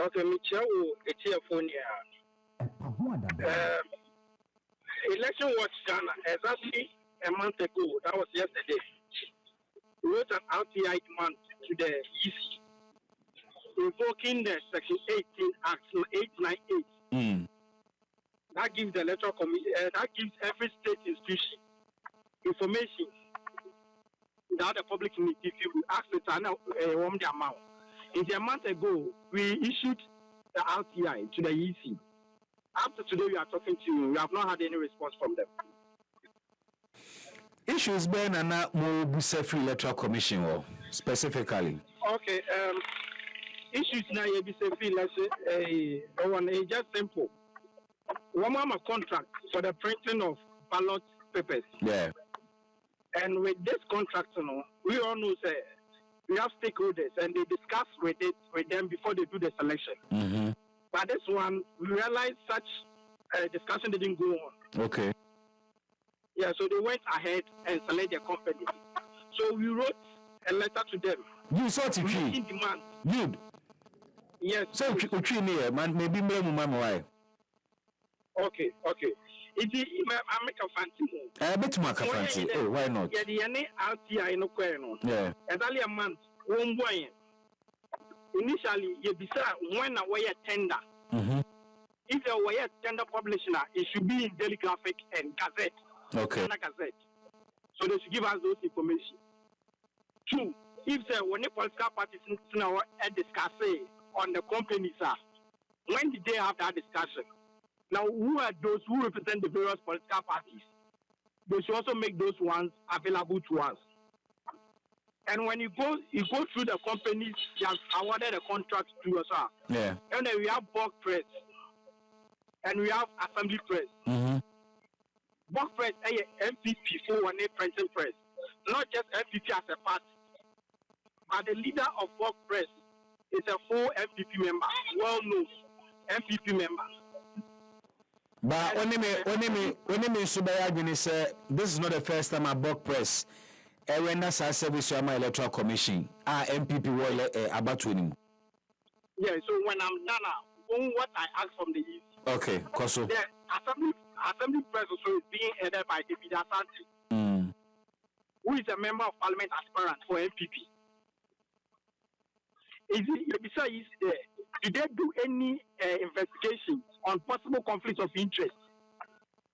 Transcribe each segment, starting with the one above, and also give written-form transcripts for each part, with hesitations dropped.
Okay, Michelle, it's your phone here. Election was done exactly a month ago. That was yesterday. We wrote an RTI demand to the EC, invoking the Section 18 Act 898. That gives the electoral commission, that gives every state institution information that the public needs. If you ask it, the amount. A month ago, we issued the RTI to the EC. After today, we are talking to you. We have not had any response from them. Issues Ben and not more free electoral commission or specifically. Okay. Issues now you be free. Let's say one just simple. One more contract for the printing of ballot papers. Yeah. And with this contract, we all know we have stakeholders and they discuss with them before they do the selection. Mm-hmm. But this one, we realized such discussion didn't go on. Okay. Yeah, so they went ahead and selected their company. So we wrote a letter to them. You saw it, making demand. Good. Yes. So man, maybe why? Okay. I make a fancy. I bet my fancy. Oh, why not? Yeah, the RTI no question. Yeah. Exactly a month. One boy. Initially, you decide when a way tender. Mm-hmm. If there were a tender publisher, it should be in Daily Graphic and Gazette. Okay. Gazette. So they should give us those information. Two, if there were any political parties now discuss on the companies, when did they have that discussion? Now, who are those who represent the various political parties? They should also make those ones available to us. And when you go through the companies that awarded a contract to us, yeah. And then we have bulk press and we have assembly press. Mm-hmm. Bulk press is MPP for one printing press, not just MPP as a party, but the leader of bulk press is a full MPP member, well-known MPP member. But only me say this is not the first time I bulk press. When that's our service to my electoral commission, MPP will about to him. Yeah, so when I'm done, what I ask from the EC. Okay, Koso. The assembly press also is being headed by David Asante, who is a member of parliament aspirant for MPP. Did they do any investigation on possible conflicts of interest?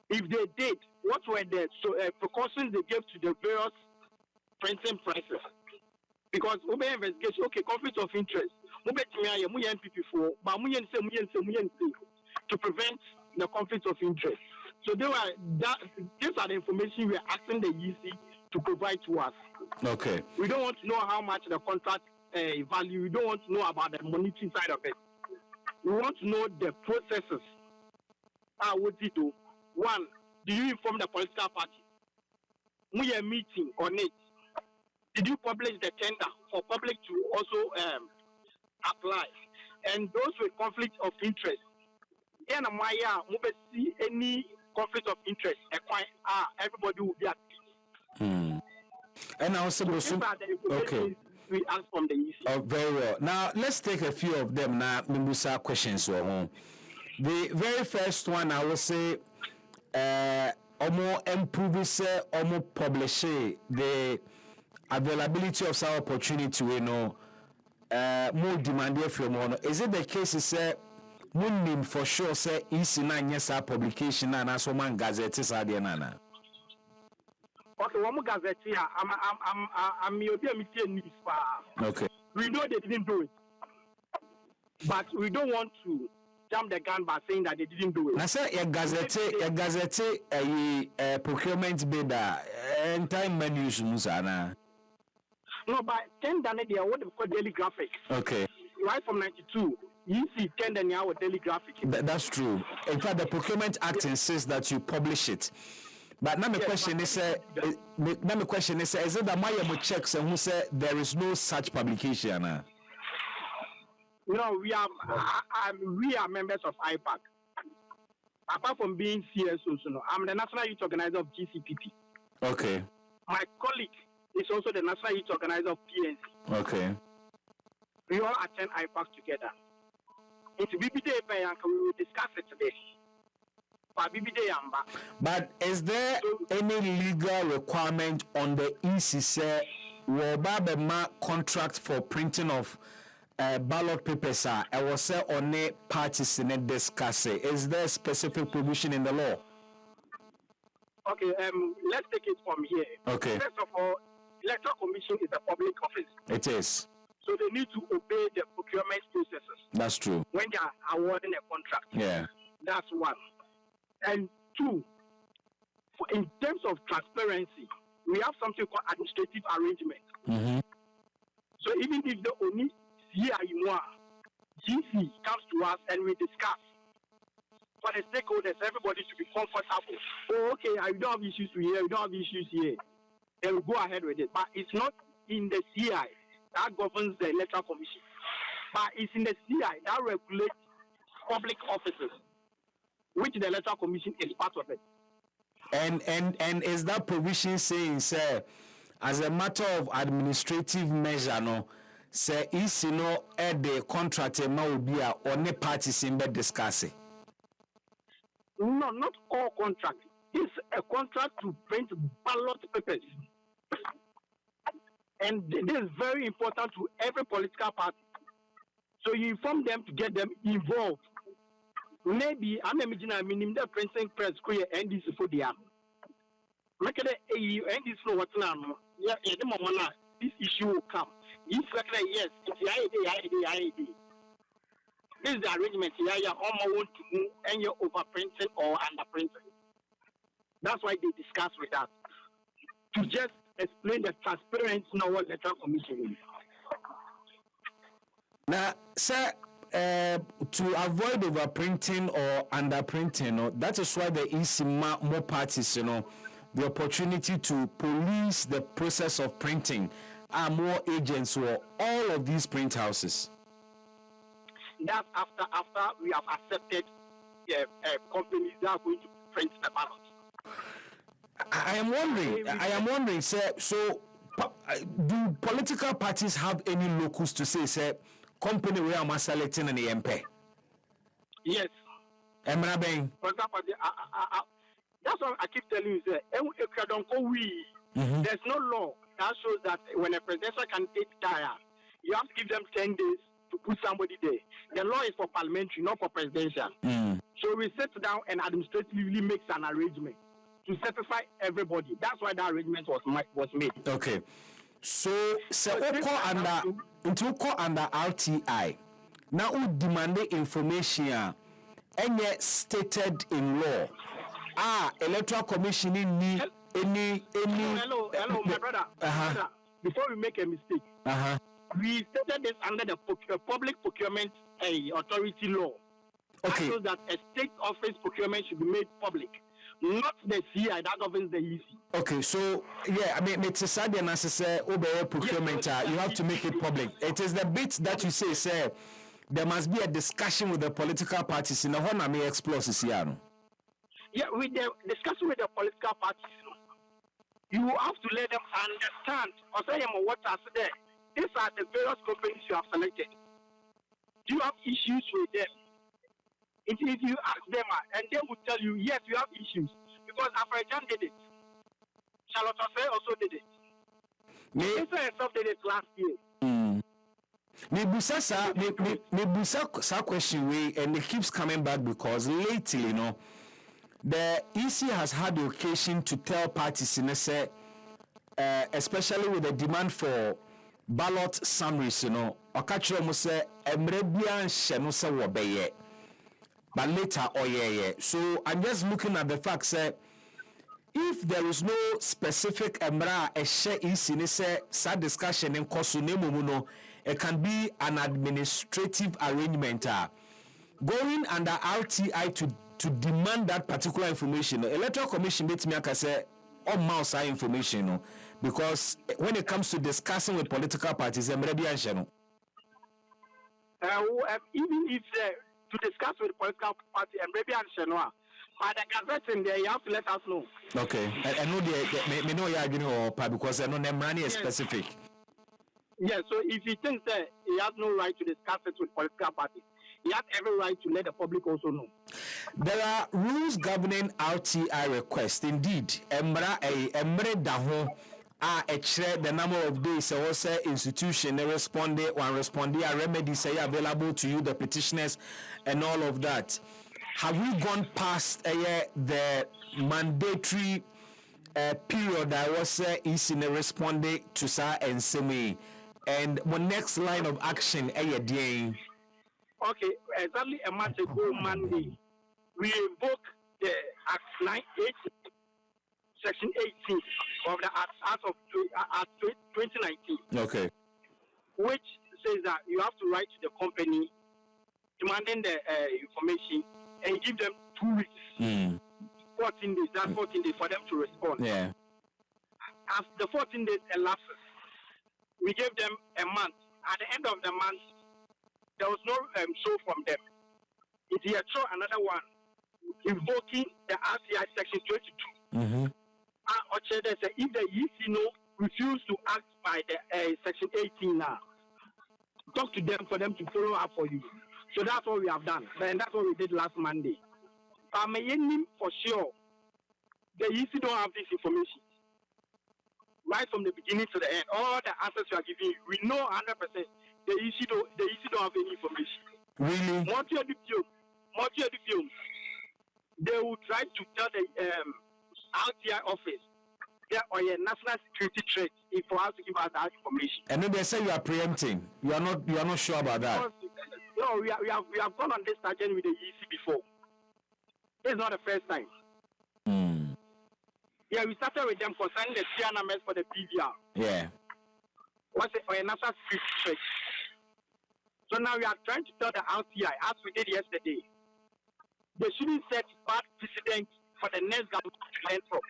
If they did, what were the precautions they gave to the various printing presses? Because we investigation, okay, conflict of interest. MPP for, but to prevent the conflict of interest. So these are the information we are asking the EC to provide to us. Okay. We don't want to know how much the contract value. We don't want to know about the monetary side of it. We want to know the processes. What did you do? One, do you inform the political party? We are meeting on it. Did you publish the tender for public to also apply? And those with conflict of interest, see any conflict of interest, everybody will be at peace. And also, okay. We ask from the EC. Oh, very well. Now let's take a few of them now. Mimbusa questions. The very first one, I will say, improve publish the availability of some opportunity. More demanded from one. Is it the case? Say, Munim for sure. Say, EC9 yes, our publication and as one gazette is nana. Okay, one more gazette here. I'm news. Okay. We know they didn't do it, but we don't want to jump the gun by saying that they didn't do it. Now, say a gazette, a procurement bidder, and time menus, Musana. No, but 10 than they are what we call daily graphic. Okay. Right from 92, you see 10 than our daily graphic. That's true. In fact, the Procurement Act insists that you publish it. But now my question is, is it that my checks and who said there is no such publication? No, we are members of IPAC. Apart from being CSO, I'm the National Youth Organizer of GCPP. Okay. My colleague is also the National Youth Organizer of PNC. Okay. We all attend IPAC together. It's BBD and we will discuss it today. But is there any legal requirement on the EC say Wobabema contract for printing of ballot papers? I was say on a parties in a discuss it. Is there a specific provision in the law? Okay, let's take it from here. Okay. First of all, Electoral Commission is a public office. It is. So they need to obey the procurement processes. That's true. When they are awarding a contract. Yeah. That's one. And two, in terms of transparency, we have something called administrative arrangement. Mm-hmm. So even if the only GC comes to us and we discuss, for the stakeholders, everybody should be comfortable. Oh, okay, I don't have issues here, we don't have issues here. Then we go ahead with it. But it's not in the CI that governs the Electoral Commission. But it's in the CI that regulates public offices, which the Electoral Commission is part of it. And is that provision saying, sir, as a matter of administrative measure, no, say is no the contract will be on the parties in bed discussing? No, not all contracts. It's a contract to print ballot papers. And this is very important to every political party. So you inform them to get them involved. Maybe I'm imagining the printing press queer and this for the look at the and this for what's now. Yeah, at the moment this issue will come. If yes, it's the idea. This is the arrangement here. You almost want to move and you're overprinting or underprinting. That's why they discuss with us to just explain the transparency in our Electoral Commission. Now, sir, to avoid overprinting or underprinting, that is why there is more parties, the opportunity to police the process of printing are more agents for all of these print houses. That's after we have accepted companies that are going to print the ballot. I am wondering, sir, so do political parties have any locus to say, sir, company we are selecting an MP? Yes. Emra political party, that's what I keep telling you, sir. There's no law that shows that when a presidential candidate dies, you have to give them 10 days to put somebody there. The law is for parliamentary, not for presidential. So we sit down and administratively make an arrangement to satisfy everybody. That's why that arrangement was made. Okay. So under RTI, now we demand information and yet stated in law. Electoral Commission need any. Hello, my brother. Brother, before we make a mistake. We stated this under the Public Procurement Authority law. Okay. That shows that a state office procurement should be made public, not the CI that governs the EC. Okay, so yeah, I mean, it's a sad and necessary overall procurement. You have to make it public. It is the bit that you say, sir, there must be a discussion with the political parties in the whole may explore CCR. Yeah, with the discussion with the political parties, you have to let them understand or say what are there. These are the various companies you have selected. Do you have issues with them? If you ask them, and they will tell you, yes, you have issues. Because Afrajan did it. Charlotte also did it. Minister herself did it last year. Sa question way, and it keeps coming back because lately, the EC has had the occasion to tell parties in especially with the demand for ballot summaries, Okachiro mo say emrebia nhye se wo beye. But later, so I'm just looking at the fact, say, if there is no specific emra sad discussion in kosu it can be an administrative arrangement. Going under RTI to demand that particular information, Electoral Commission makes me say on mouse information, because when it comes to discussing with political parties, I'm ready and even if to discuss with the political party and maybe Shenwa, but the Gazette in there, you have to let us know. Okay, I know they know you're arguing or because I know them money is specific. Yes, so if he thinks that he has no right to discuss it with political parties, he has every right to let the public also know. There are rules governing RTI request. Indeed, emre daho the number of days also institution respond a remedy say available to you, the petitioners, and all of that. Have we gone past the mandatory period that was is in responding to sa and semi, and my next line of action day? Okay, exactly a month ago Monday, we invoked the Act 98, Section 18 of the Act of 2019. Okay. Which says that you have to write to the company demanding the information and give them 2 weeks. 14 days, that's 14 days for them to respond. Yeah. As the 14 days elapses, we gave them a month. At the end of the month, there was no show from them. It is another one invoking the RTI Section 22. If the EC refuse to act by the Section 18 now, talk to them for them to follow up for you. So that's what we have done. And that's what we did last Monday. But for sure, the EC don't have this information. Right from the beginning to the end, all the answers you are giving, we know 100% the EC don't have any information. Really? They will try to tell the RTI office there are a national security threat for us to give us that information. And then they say you are preempting. You are not sure about that. No, we have gone on this tangent with the EC before. It's not the first time. Yeah, we started with them concerning the CNMS for the PVR. Yeah. What's it for a national security threat? So now we are trying to tell the RTI, as we did yesterday, they shouldn't set bad precedent for the next government to learn from.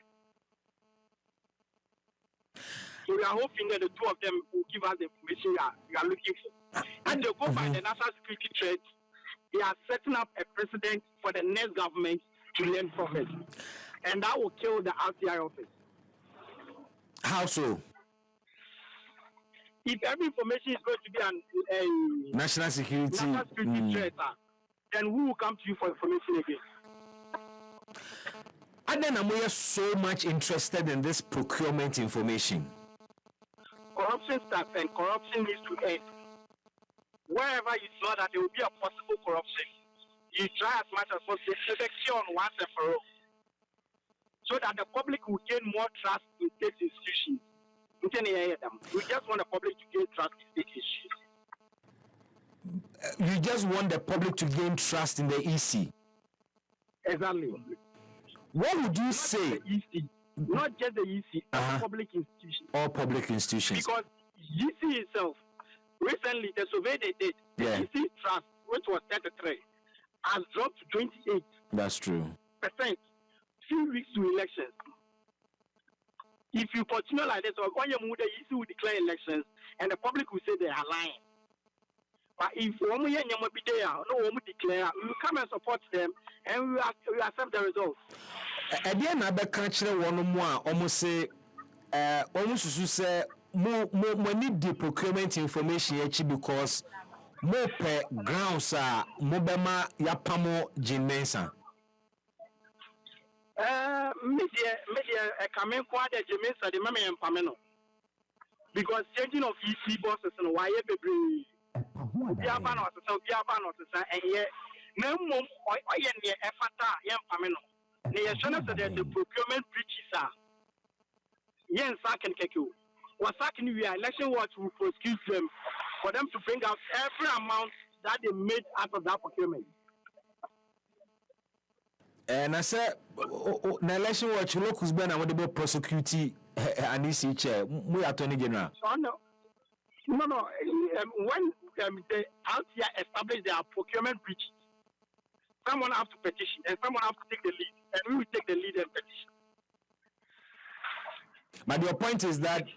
So we are hoping that the two of them will give us the information we are looking for. And they go by the national security threat, they are setting up a precedent for the next government to learn from it. And that will kill the RTI office. How so? If every information is going to be a national security threat, then who will come to you for information again? And then I'm so much interested in this procurement information. Corruption starts and corruption needs to end. Wherever you saw that there will be a possible corruption, you try as much as possible to secure on once and for all, so that the public will gain more trust in state institutions. We just want the public to gain trust in state institutions. You just want the public to gain trust in the EC. Exactly. What would you say? Not just the EC, all public institutions. All public institutions. Because EC itself, recently the survey they did, the EC trust, which was 33, has dropped to 28. That's true. %. Few weeks to elections. If you continue like this, the EC will declare elections, and the public will say they are lying. But if we declare, we will come and support them, and we accept the results. Again, I can't one more. Almost say, almost say, more need the procurement information because more per grounds are mobema yapamo jimensa. Media coming quite a jimensa the meme and pameno because changing of EC bosses and why every Biaban or and yet no more or near Efata yam pameno. The assurance that the procurement breaches are yen sack and keku. Was sacking we election watch will prosecute them for them to bring out every amount that they made out of that procurement. And I said, na election watch locus ben and what prosecute an EC chair. We are Attorney General. No. When the RTI established their procurement breach, someone has to petition and someone has to take the lead, and we will take the lead and petition. But your point is that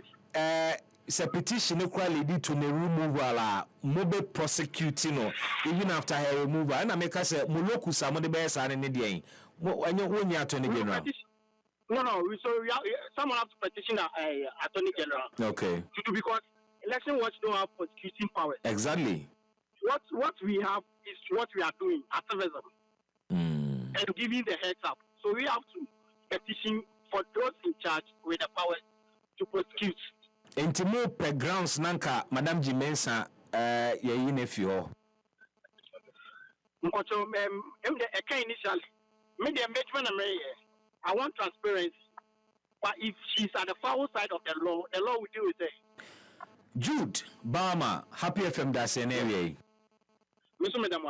it's a petition equally lead to the removal, mobile prosecuting, even after her removal. And I make us say, Moloku, some of the best are in the day. When you're Attorney General. No. So someone has to petition the Attorney General. Okay. Because election watch don't have prosecuting powers. Exactly. What we have is what we are doing, activism, and giving the heads up. So we have to petition for those in charge with the power to prosecute. Intimo per grounds nanka Madam Jimensa ye nephew. Initially, media management I want transparency. But if she's at the foul side of the law will deal with it. Jude Bama, Happy FM that's an area. Mr. Madam